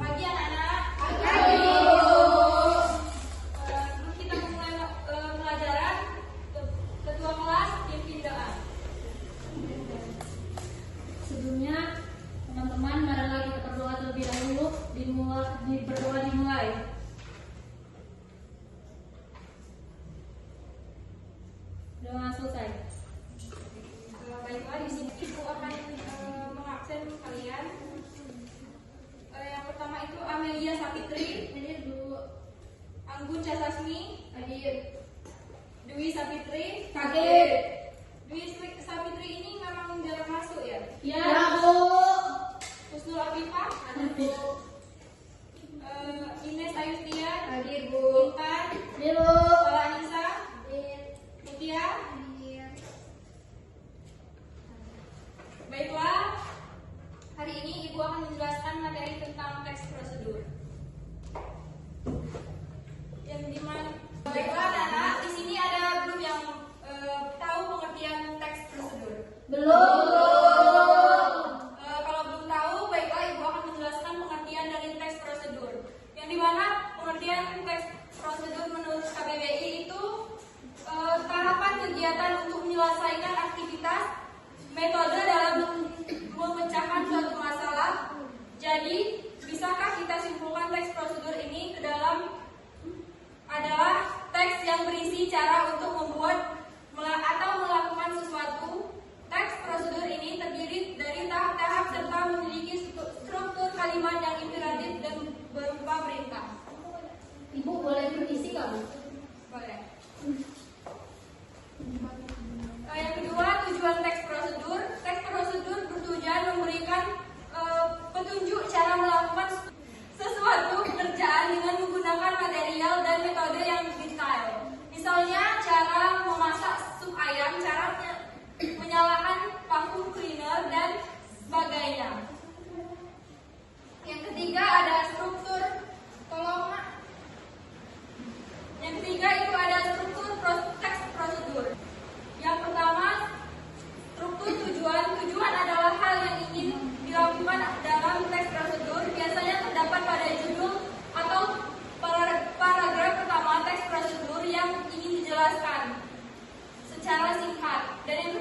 Pagi anak-anak. Pagi. Sebelum kita memulai pelajaran, ketua kelas pimpin doa. Sebelumnya, teman-teman, marilah kita berdoa terlebih dahulu. Berdoa dimulai. Doa selesai. Baiklah, di sini ibu akan mengabsen kalian. Yang pertama itu Amelia Sapitri, Hadir Bu. Anggun Casasmi, Hadir. Dwi Sapitri. Hadir. Dwi Sapitri ini memang jarang masuk ya. Ya, Bu. Husnul Afifah, Hadir. Ines Ayustia, Hadir, Bu. Intan, Hadir, Bu. Fala Anissa, Hadir. Mutia. Hadir. Baiklah, hari ini Ibu akan menjelaskan materi tentang teks prosedur. Yang dimana? Baiklah, anak-anak, di sini ada belum yang tahu pengertian teks prosedur? Belum. Kalau belum tahu, baiklah Ibu akan menjelaskan pengertian dari teks prosedur. Yang dimana pengertian teks prosedur menurut KBBI itu tahapan kegiatan untuk menyelesaikan aktivitas, metode dalam memecahkan suatu masalah. Jadi, bisakah kita simpulkan teks prosedur ini ke dalam adalah teks yang berisi cara untuk membuat atau melakukan sesuatu. Teks prosedur ini terdiri dari tahap-tahap serta memiliki struktur kalimat yang imperatif dan berupa perintah. Ibu boleh berisi nggak, Bu? Boleh. Yang kedua, tujuan teks prosedur. Teks prosedur bertujuan memberikan petunjuk cara melakukan sesuatu pekerjaan dengan menggunakan material dan metode yang detail. Misalnya, cara memasak sup ayam, cara menyalakan vacuum cleaner, dan sebagainya. Yang ketiga, ada struktur. Tolong, Mak. Yang ketiga itu ada struktur teks prosedur. Yang pertama, struktur tujuan. Tujuan adalah hal yang ingin dilakukan dalam teks prosedur. Biasanya terdapat pada judul atau paragraf pertama teks prosedur yang ingin dijelaskan secara singkat. Dan yang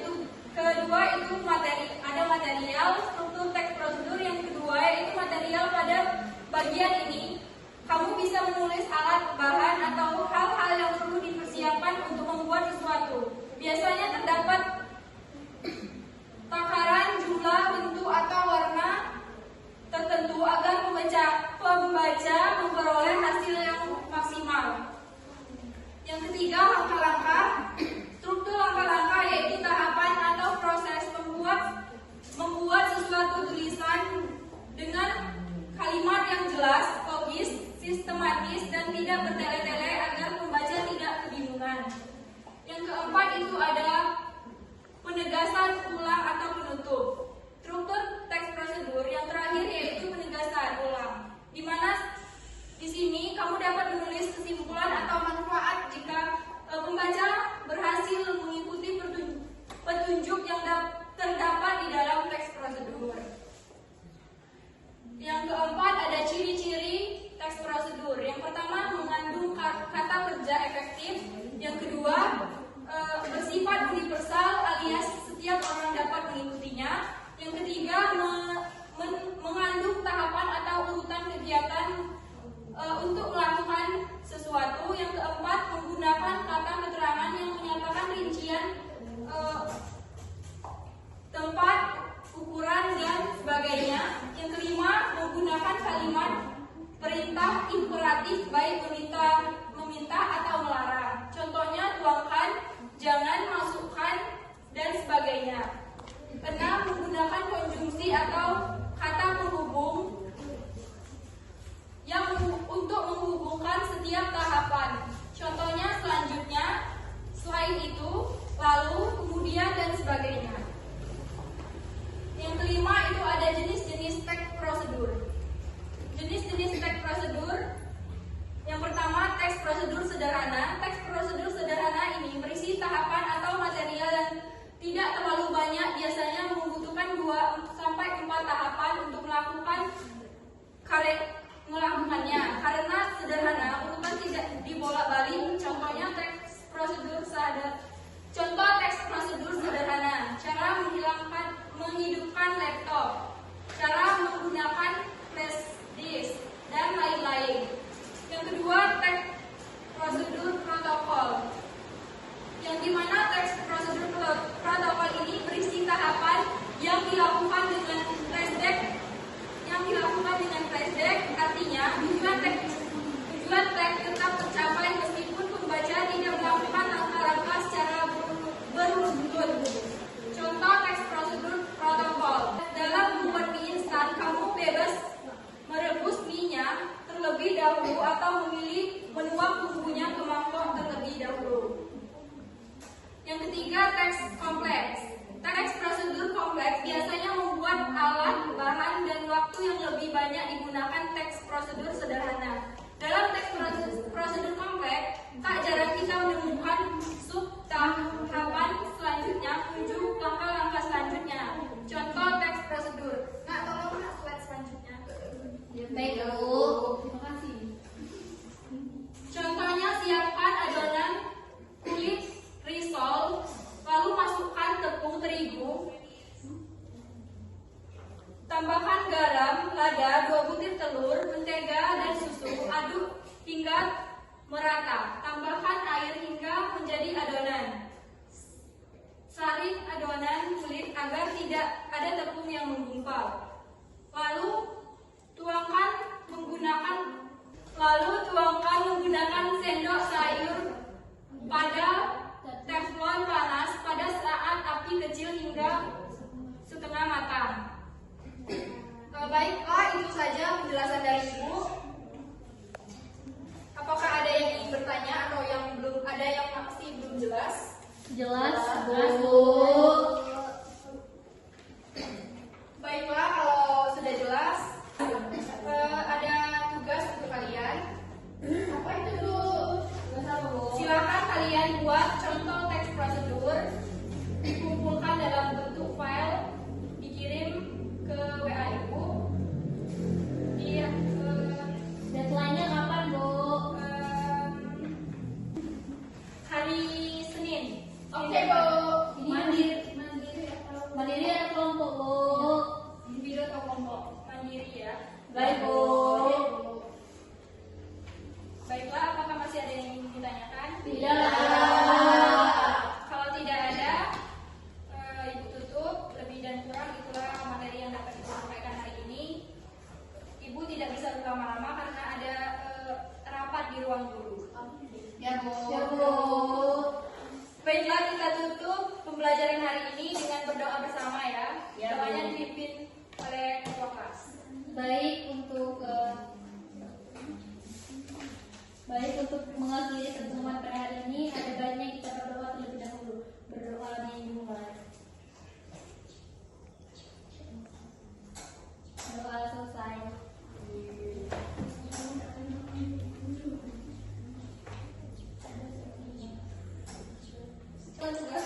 kedua itu materi. Ada material. Struktur teks prosedur yang kedua yaitu material. Pada bagian ini kamu bisa menulis alat, bahan, atau hal-hal yang perlu dipersiapkan untuk membuat sesuatu. Biasanya terdapat takaran, jumlah, bentuk, atau warna tertentu agar pembaca memperoleh hasil yang maksimal. Yang ketiga, langkah-langkah. Struktur langkah-langkah yaitu tahapan atau proses membuat sesuatu tulisan dengan kalimat yang jelas, logis, sistematis, dan tidak bertele-tele agar pembaca tidak kebingungan. Yang keempat itu ada penegasan ulang atau penutup. Struktur teks prosedur yang terakhir yaitu penegasan ulang, di mana di sini kamu dapat menulis kesimpulan atau manfaat jika pembaca berhasil mengikuti petunjuk yang terdapat di dalam teks prosedur. Yang keempat ada ciri-ciri teks prosedur. Yang pertama mengandung kata kerja efektif. Yang kedua bersifat universal alias setiap orang dapat mengikutinya. Yang ketiga mengandung tahapan atau urutan kegiatan untuk melakukan sesuatu. Yang keempat menggunakan kata keterangan yang menyatakan rincian tempat, ukuran, dan sebagainya. Yang kelima menggunakan kalimat perintah imperatif baik meminta atau melarang. Contohnya tuangkan, jangan, masukkan, dan sebagainya. Keenam menggunakan konjungsi atau kata penghubung yang untuk menghubungkan setiap tahapan. Contohnya selanjutnya, selain itu, lalu, kemudian, dan sebagainya. Yang kelima itu ada jenis-jenis teks prosedur. Jenis-jenis teks prosedur. Yang pertama, teks prosedur sederhana. Teks prosedur sederhana ini berisi tahapan atau material yang tidak terlalu banyak, biasanya membutuhkan 2 sampai 4 tahapan untuk melakukan melakukannya karena sederhana, urutan tidak dibolak-balik. Contohnya teks prosedur sederhana, cara menghidupkan laptop, cara menggunakan flash disk, dan lain-lain. Yang kedua, teks prosedur protokol, yang dimana teks prosedur protokol ini berisi tahapan yang dilakukan dengan flashback. Artinya tujuan teks tetap tercapai meskipun pembaca tidak melakukan langkah-langkah secara berurut-urut. Contoh teks prosedur protokol: dalam membuat mie instan, kamu bebas merebus mie-nya terlebih dahulu atau memilih menuang bumbunya ke mangkok terlebih dahulu. Yang ketiga, teks kompleks. Teks prosedur kompleks biasanya membuat alat, bahan, dan waktu yang lebih banyak digunakan teks prosedur sederhana. Dalam teks prosedur kompleks, tak jarang kita menemukan sub-tahapan selanjutnya menuju langkah-langkah selanjutnya. Contoh teks prosedur. Nah, tolong slide selanjutnya. Baik, Bu. Terima kasih. Contohnya, siapkan adonan kulit risol, lalu masukkan tepung terigu, tambahkan garam, lada, 2 butir telur, mentega, dan susu. Aduk hingga merata. Tambahkan air hingga menjadi adonan. Saring adonan kulit agar tidak ada tepung yang menggumpal. Lalu tuangkan menggunakan sendok sayur pada teflon panas pada saat api kecil hingga setengah matang. Baiklah, itu saja penjelasan dari Ibu. Apakah ada yang ingin bertanya atau yang masih belum jelas? Jelas, Bu. Baiklah, kalau sudah jelas, ada tugas untuk kalian. Apa itu, Bu? Silakan kalian buat contoh teks prosedur, dikumpulkan dalam bentuk file, dikirim ke WA Ibu. Deadline-nya kapan, Bu? Hari Senin. Oke, Bu. Mandiri ada kelompok, Bu. Individu atau kelompok? Mandiri ya. Baik, Bu. Baiklah, apakah masih ada yang ingin ditanyakan? Tidak. Kalau tidak ada, Ibu tutup. Lebih dan kurang itulah materi yang dapat Ibu sampaikan hari ini. Ibu tidak bisa berlama-lama karena ada rapat di ruang guru. Ya, Bu. Ya, Bu. Baiklah, kita tutup pembelajaran hari ini dengan berdoa bersama ya. Ya, Bu. Doanya dipimpin oleh ketua kelas. Baik untuk mengakhiri pertemuan pada hari ini, ada baiknya kita berdoa terlebih dahulu. Berdoa dimulai. Doa selesai. Tugas